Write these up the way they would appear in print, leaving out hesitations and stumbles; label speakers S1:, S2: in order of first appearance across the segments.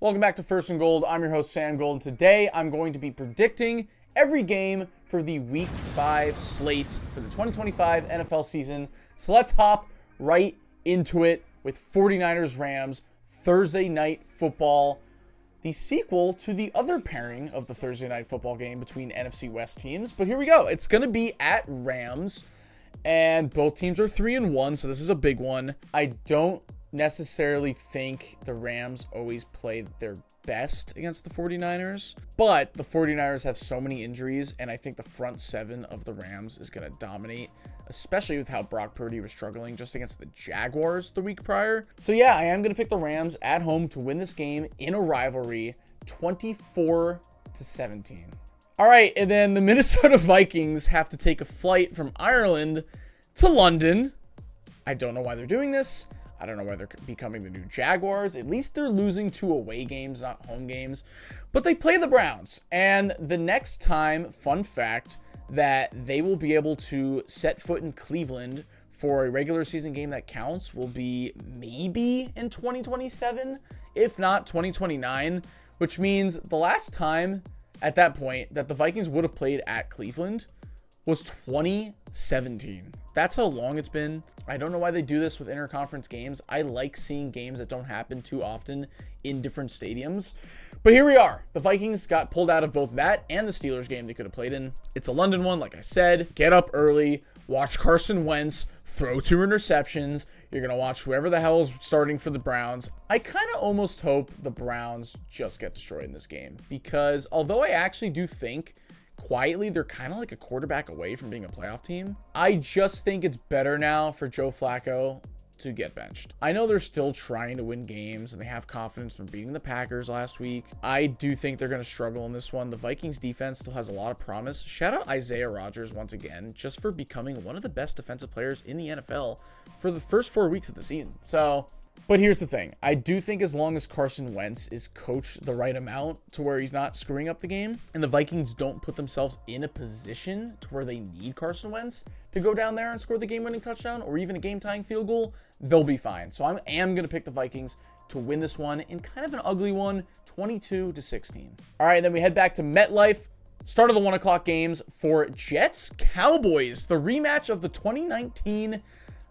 S1: Welcome back to First and Gold. I'm your host, Sam Gold. Today, I'm going to be predicting every game for the Week 5 slate for the 2025 NFL season. So let's hop right into it with 49ers Rams Thursday Night Football, the sequel to the other pairing of the Thursday Night Football game between NFC West teams. But here we go. It's going to be at Rams, and both teams are 3-1, so this is a big one. I don't necessarily think the Rams always play their best against the 49ers, but the 49ers have so many injuries, and I think the front seven of the Rams is going to dominate, especially with how Brock Purdy was struggling just against the Jaguars the week prior. So yeah, I am going to pick the Rams at home to win this game in a rivalry, 24-17. All right, and then the Minnesota Vikings have to take a flight from Ireland to London. I don't know why they're doing this. I don't know why they're becoming the new Jaguars. At least they're losing 2 away games, not home games. But they play the Browns. And the next time, fun fact, that they will be able to set foot in Cleveland for a regular season game that counts will be maybe in 2027, if not 2029, which means the last time at that point that the Vikings would have played at Cleveland was 2017. That's how long it's been. I don't know why they do this with interconference games. I like seeing games that don't happen too often in different stadiums. But here we are. The Vikings got pulled out of both that and the Steelers game they could have played in. It's a London one, like I said. Get up early, watch Carson Wentz throw 2 interceptions. You're going to watch whoever the hell is starting for the Browns. I kind of almost hope the Browns just get destroyed in this game, because although I actually do think quietly they're kind of like a quarterback away from being a playoff team, I just think it's better now for Joe Flacco to get benched. I know they're still trying to win games and they have confidence from beating the Packers last week. I do think they're going to struggle in this one. The Vikings defense still has a lot of promise. Shout out Isaiah Rodgers once again, just for becoming one of the best defensive players in the NFL for the first 4 weeks of the season. But here's the thing. I do think as long as Carson Wentz is coached the right amount to where he's not screwing up the game, and the Vikings don't put themselves in a position to where they need Carson Wentz to go down there and score the game-winning touchdown or even a game-tying field goal, they'll be fine. So I am going to pick the Vikings to win this one in kind of an ugly one, 22-16. All right, then we head back to MetLife. Start of the 1 o'clock games for Jets-Cowboys, the rematch of the 2019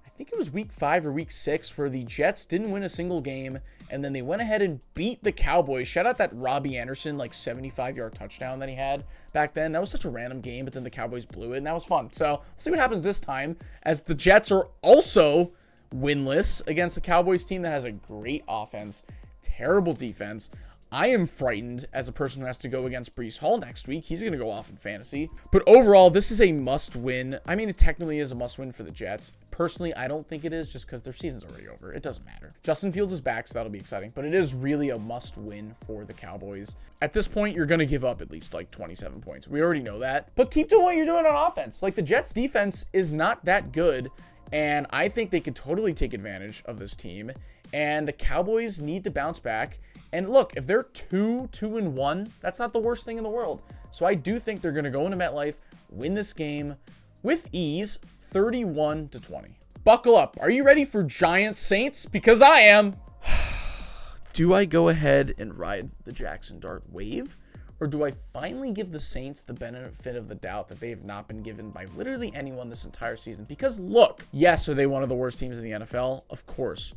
S1: I think it was week 5 or week 6 where the Jets didn't win a single game, and then they went ahead and beat the Cowboys. Shout out that Robbie Anderson, 75-yard touchdown that he had back then. That was such a random game, but then the Cowboys blew it, and that was fun. So we'll see what happens this time, as the Jets are also winless against the Cowboys team that has a great offense, terrible defense. I am frightened as a person who has to go against Breece Hall next week. He's going to go off in fantasy. But overall, this is a must-win. I mean, it technically is a must-win for the Jets. Personally, I don't think it is, just because their season's already over. It doesn't matter. Justin Fields is back, so that'll be exciting. But it is really a must-win for the Cowboys. At this point, you're going to give up at least 27 points. We already know that. But keep doing what you're doing on offense. The Jets' defense is not that good, and I think they could totally take advantage of this team. And the Cowboys need to bounce back. And look, if they're 2-1, that's not the worst thing in the world. So I do think they're going to go into MetLife, win this game with ease, 31-20. Buckle up. Are you ready for Giants Saints? Because I am. Do I go ahead and ride the Jackson Dart wave? Or do I finally give the Saints the benefit of the doubt that they have not been given by literally anyone this entire season? Because look, yes, are they one of the worst teams in the NFL? Of course.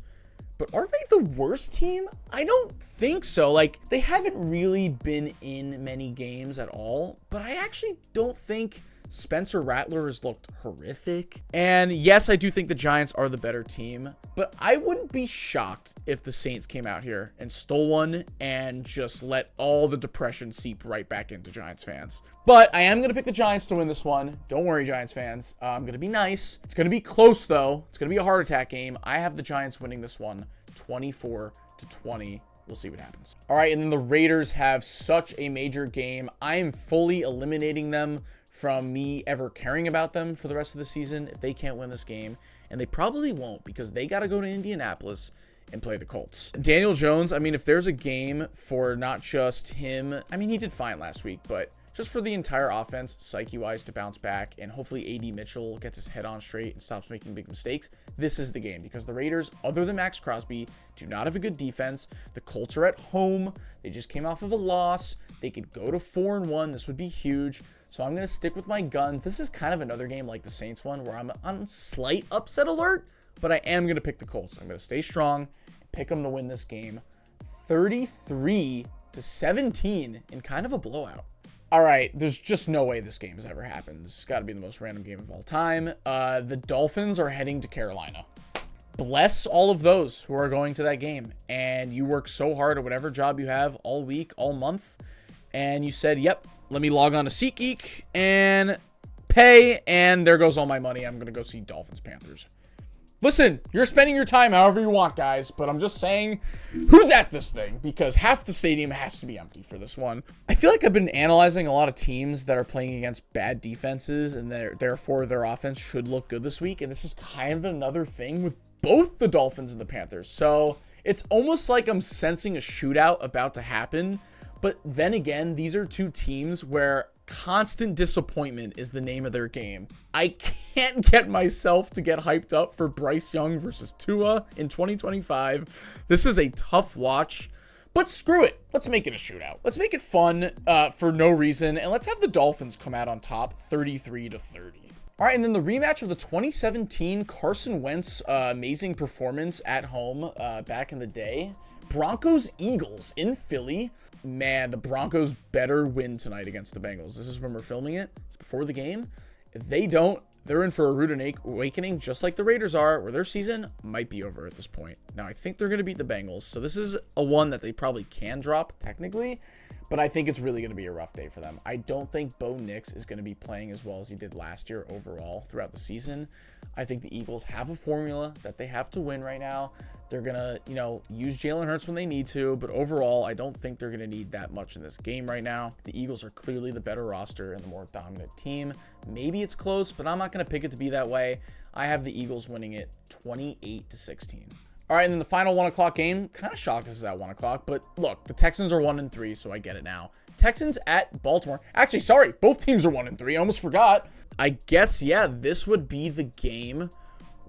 S1: But are they the worst team? I don't think so. They haven't really been in many games at all, but I actually don't think Spencer Rattler has looked horrific. And yes, I do think the Giants are the better team, but I wouldn't be shocked if the Saints came out here and stole one and just let all the depression seep right back into Giants fans. But I am going to pick the Giants to win this one. Don't worry, Giants fans. I'm going to be nice. It's going to be close, though. It's going to be a heart attack game. I have the Giants winning this one 24-20. We'll see what happens. All right, and then the Raiders have such a major game. I am fully eliminating them from me ever caring about them for the rest of the season if they can't win this game. And they probably won't, because they got to go to Indianapolis and play the Colts. Daniel Jones, if there's a game for not just him, he did fine last week, but just for the entire offense, psyche-wise, to bounce back, and hopefully AD Mitchell gets his head on straight and stops making big mistakes. This is the game, because the Raiders, other than Max Crosby, do not have a good defense. The Colts are at home. They just came off of a loss. They could go to 4-1. This would be huge. So I'm going to stick with my guns. This is kind of another game like the Saints one where I'm on slight upset alert, but I am going to pick the Colts. I'm going to stay strong and pick them to win this game 33-17 in kind of a blowout. All right, there's just no way this game has ever happened. This has got to be the most random game of all time. The Dolphins are heading to Carolina. Bless all of those who are going to that game. And you work so hard at whatever job you have all week, all month. And you said, yep, let me log on to SeatGeek and pay. And there goes all my money. I'm going to go see Dolphins-Panthers. Listen, you're spending your time however you want, guys. But I'm just saying, who's at this thing? Because half the stadium has to be empty for this one. I feel like I've been analyzing a lot of teams that are playing against bad defenses. And therefore, their offense should look good this week. And this is kind of another thing with both the Dolphins and the Panthers. So it's almost like I'm sensing a shootout about to happen. But then again, these are two teams where constant disappointment is the name of their game. I can't get myself to get hyped up for Bryce Young versus Tua in 2025. This is a tough watch, but screw it. Let's make it a shootout. Let's make it fun for no reason, and let's have the Dolphins come out on top 33-30. All right, and then the rematch of the 2017 Carson Wentz amazing performance at home back in the day. Broncos-Eagles in Philly. Man, the Broncos better win tonight against the Bengals. This is when we're filming it. It's before the game. If they don't, they're in for a rude awakening, just like the Raiders are, where their season might be over at this point. Now, I think they're going to beat the Bengals, so this is a one that they probably can drop, technically, but I think it's really going to be a rough day for them. I don't think Bo Nix is going to be playing as well as he did last year overall throughout the season. I think the Eagles have a formula that they have to win right now. They're going to, use Jalen Hurts when they need to, but overall, I don't think they're going to need that much in this game right now. The Eagles are clearly the better roster and the more dominant team. Maybe it's close, but I'm not going to pick it to be that way. I have the Eagles winning it 28-16. All right, and then the final 1 o'clock game, kind of shocked this is at 1 o'clock, but look, the Texans are 1-3, so I get it now. Texans at Baltimore. Actually, sorry, both teams are 1-3. I almost forgot. I guess, yeah, this would be the game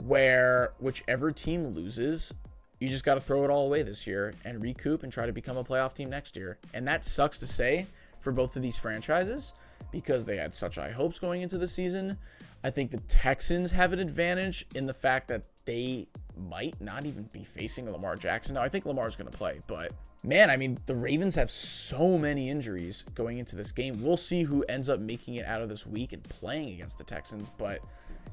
S1: where whichever team loses, you just got to throw it all away this year and recoup and try to become a playoff team next year. And that sucks to say for both of these franchises because they had such high hopes going into the season. I think the Texans have an advantage in the fact that they might not even be facing Lamar Jackson. Now, I think Lamar's going to play, but man, I mean, the Ravens have so many injuries going into this game. We'll see who ends up making it out of this week and playing against the Texans. But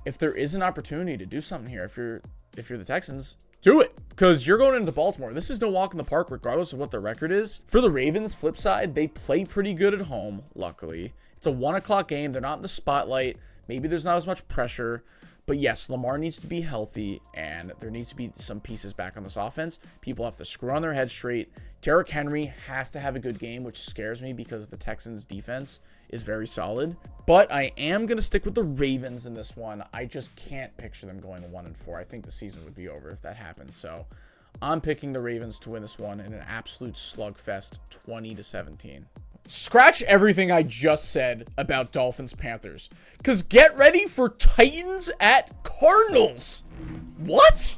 S1: if there is an opportunity to do something here, if you're the Texans, do it, because you're going into Baltimore. This is no walk in the park, regardless of what the record is. For the Ravens, flip side, they play pretty good at home, luckily. It's a 1 o'clock game. They're not in the spotlight. Maybe there's not as much pressure. But yes, Lamar needs to be healthy, and there needs to be some pieces back on this offense. People have to screw on their heads straight. Derrick Henry has to have a good game, which scares me because the Texans' defense is very solid. But I am going to stick with the Ravens in this one. I just can't picture them going 1-4. I think the season would be over if that happens. So I'm picking the Ravens to win this one in an absolute slugfest, 20-17. Scratch everything I just said about Dolphins-Panthers, because get ready for Titans at Cardinals. What?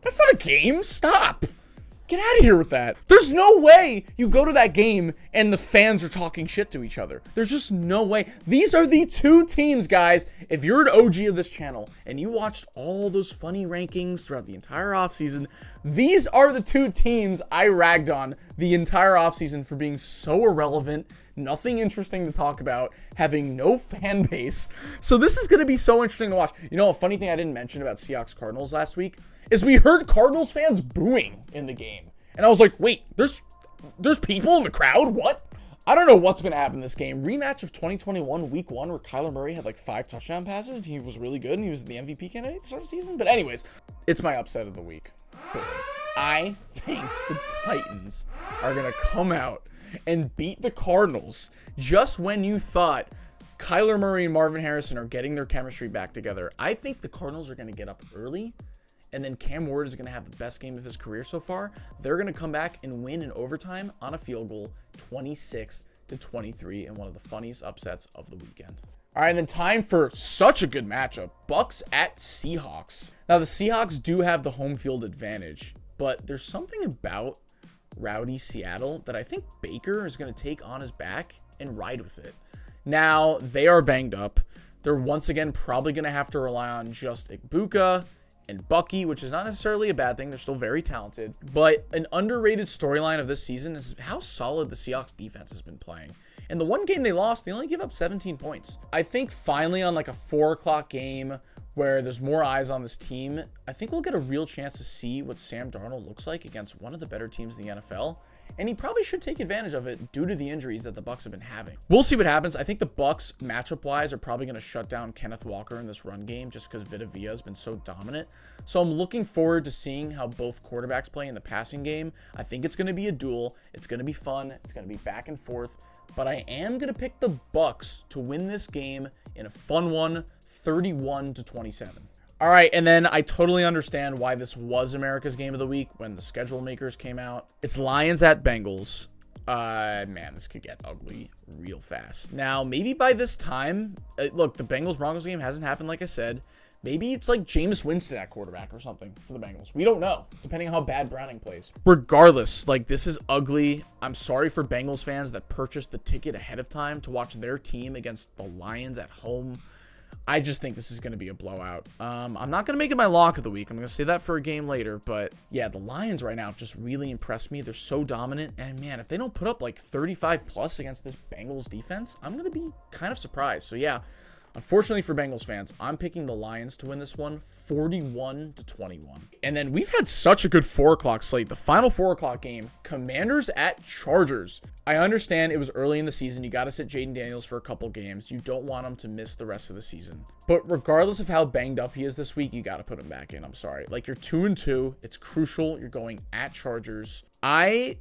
S1: That's not a game. Stop. Get out of here with that. There's no way you go to that game and the fans are talking shit to each other. There's just no way. These are the two teams, guys. If you're an OG of this channel and you watched all those funny rankings throughout the entire offseason, these are the two teams I ragged on the entire offseason for being so irrelevant, nothing interesting to talk about, having no fan base. So this is going to be so interesting to watch. You know, a funny thing I didn't mention about Seahawks Cardinals last week is we heard Cardinals fans booing in the game. And I was like, wait, there's people in the crowd? What? I don't know what's going to happen in this game. Rematch of 2021 week 1 where Kyler Murray had like 5 touchdown passes. He was really good and he was the MVP candidate to start the season. But anyways, it's my upset of the week. Boom. I think the Titans are going to come out and beat the Cardinals just when you thought Kyler Murray and Marvin Harrison are getting their chemistry back together. I think the Cardinals are going to get up early, and then Cam Ward is going to have the best game of his career so far. They're going to come back and win in overtime on a field goal, 26-17. 30-23 in one of the funniest upsets of the weekend. All right, and then time for such a good matchup. Bucks at Seahawks. Now, the Seahawks do have the home field advantage, but there's something about rowdy Seattle that I think Baker is going to take on his back and ride with it. Now, they are banged up. They're once again probably going to have to rely on just PUKA and Bucky, which is not necessarily a bad thing. They're still very talented. But an underrated storyline of this season is how solid the Seahawks defense has been playing. In the one game they lost, they only give up 17 points. I think finally on like a 4 o'clock game where there's more eyes on this team, I think we'll get a real chance to see what Sam Darnold looks like against one of the better teams in the NFL. And he probably should take advantage of it due to the injuries that the Bucs have been having. We'll see what happens. I think the Bucs, matchup-wise, are probably going to shut down Kenneth Walker in this run game just because Vita Vea has been so dominant. So I'm looking forward to seeing how both quarterbacks play in the passing game. I think it's going to be a duel. It's going to be fun. It's going to be back and forth. But I am going to pick the Bucs to win this game in a fun one, 31-27. All right, and then I totally understand why this was America's Game of the Week when the schedule makers came out. It's Lions at Bengals. Man, this could get ugly real fast. Now, maybe by this time, look, the Bengals-Broncos game hasn't happened, like I said. Maybe it's like Jameis Winston at quarterback or something for the Bengals. We don't know, depending on how bad Browning plays. Regardless, like, this is ugly. I'm sorry for Bengals fans that purchased the ticket ahead of time to watch their team against the Lions at home. I just think this is going to be a blowout. I'm not going to make it my lock of the week. I'm going to say that for a game later. But yeah, the Lions right now have just really impressed me. They're so dominant. And man, if they don't put up like 35 plus against this Bengals defense, I'm going to be kind of surprised. So yeah, unfortunately for Bengals fans, I'm picking the Lions to win this one 41-21. And then we've had such a good 4 o'clock slate. The final 4 o'clock game, Commanders at Chargers. I understand it was early in the season. You got to sit Jaden Daniels for a couple games. You don't want him to miss the rest of the season. But regardless of how banged up he is this week, you got to put him back in. I'm sorry. Like, you're 2-2. It's crucial. You're going at Chargers. I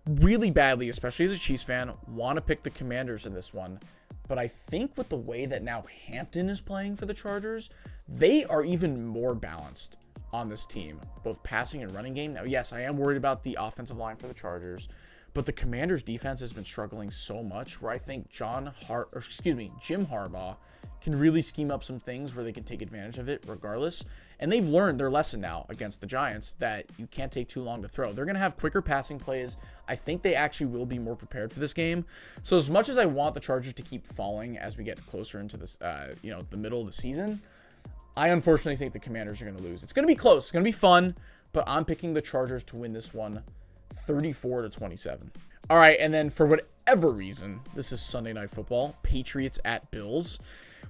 S1: really badly, especially as a Chiefs fan, want to pick the Commanders in this one. But I think with the way that now Hampton is playing for the Chargers, they are even more balanced on this team, both passing and running game. Now, yes, I am worried about the offensive line for the Chargers, but the Commanders defense has been struggling so much where I think Jim Harbaugh can really scheme up some things where they can take advantage of it regardless. And they've learned their lesson now against the Giants that you can't take too long to throw. They're going to have quicker passing plays. I think they actually will be more prepared for this game. So as much as I want the Chargers to keep falling as we get closer into this, the middle of the season, I unfortunately think the Commanders are going to lose. It's going to be close. It's going to be fun, but I'm picking the Chargers to win this one 34-27. All right, and then for whatever reason, this is Sunday Night Football, Patriots at Bills.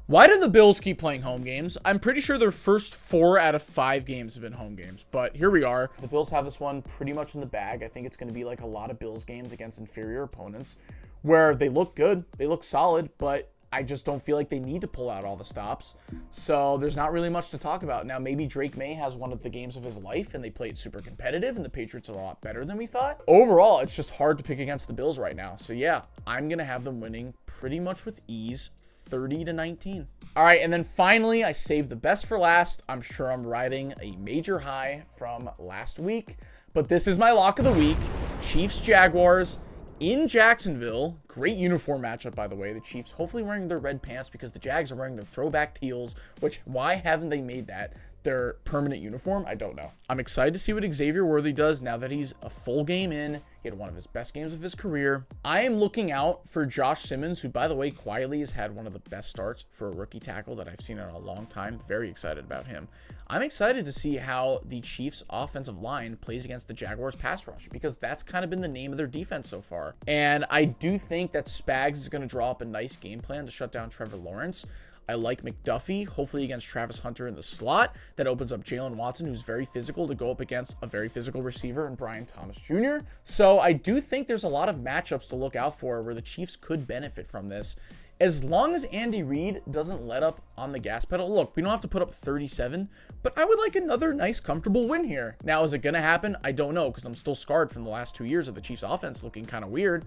S1: Why do the Bills keep playing home games? I'm pretty sure their first 4 out of 5 games have been home games, but here we are. The Bills have this one pretty much in the bag. I think it's going to be like a lot of Bills games against inferior opponents where they look good, they look solid, but I just don't feel like they need to pull out all the stops. So there's not really much to talk about. Now, maybe Drake May has one of the games of his life and they played super competitive and the Patriots are a lot better than we thought. Overall, it's just hard to pick against the Bills right now. So yeah, I'm going to have them winning pretty much with ease, 30-19. All right, and then finally, I saved the best for last. I'm sure I'm riding a major high from last week, but this is my lock of the week. Chiefs-Jaguars in Jacksonville. Great uniform matchup, by the way. The Chiefs hopefully wearing their red pants because the Jags are wearing their throwback teals, which why haven't they made that their permanent uniform? I don't know. I'm excited to see what Xavier Worthy does now that he's a full game in. He had one of his best games of his career. I am looking out for Josh Simmons, who, by the way, quietly has had one of the best starts for a rookie tackle that I've seen in a long time. Very excited about him. I'm excited to see how the Chiefs' offensive line plays against the Jaguars' pass rush because that's kind of been the name of their defense so far. And I do think that Spags is going to draw up a nice game plan to shut down Trevor Lawrence. I like McDuffie, hopefully against Travis Hunter in the slot. That opens up Jalen Watson, who's very physical, to go up against a very physical receiver in Brian Thomas Jr. So I do think there's a lot of matchups to look out for where the Chiefs could benefit from this. As long as Andy Reid doesn't let up on the gas pedal. Look, we don't have to put up 37, but I would like another nice, comfortable win here. Now, is it going to happen? I don't know because I'm still scarred from the last 2 years of the Chiefs offense looking kind of weird.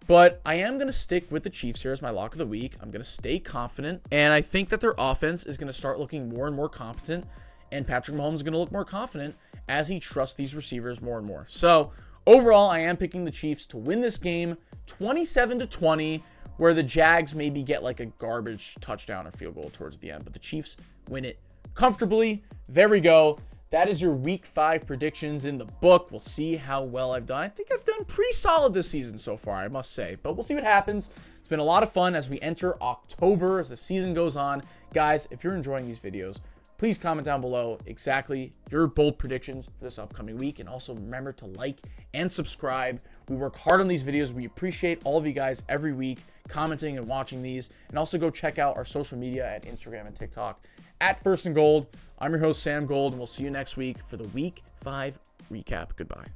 S1: But I am going to stick with the Chiefs here as my lock of the week. I'm going to stay confident. And I think that their offense is going to start looking more and more competent. And Patrick Mahomes is going to look more confident as he trusts these receivers more and more. So Overall, I am picking the Chiefs to win this game 27-20, where the Jags maybe get like a garbage touchdown or field goal towards the end, but the Chiefs win it comfortably. There we go. That is your week 5 predictions in the book. We'll see how well I've done. I think I've done pretty solid this season so far, I must say, but we'll see what happens. It's been a lot of fun as we enter October, as the season goes on. Guys, if you're enjoying these videos, please comment down below exactly your bold predictions for this upcoming week. And also remember to like and subscribe. We work hard on these videos. We appreciate all of you guys every week commenting and watching these. And also go check out our social media at Instagram and TikTok at First and Gold. I'm your host, Sam Gold, and we'll see you next week for the Week 5 recap. Goodbye.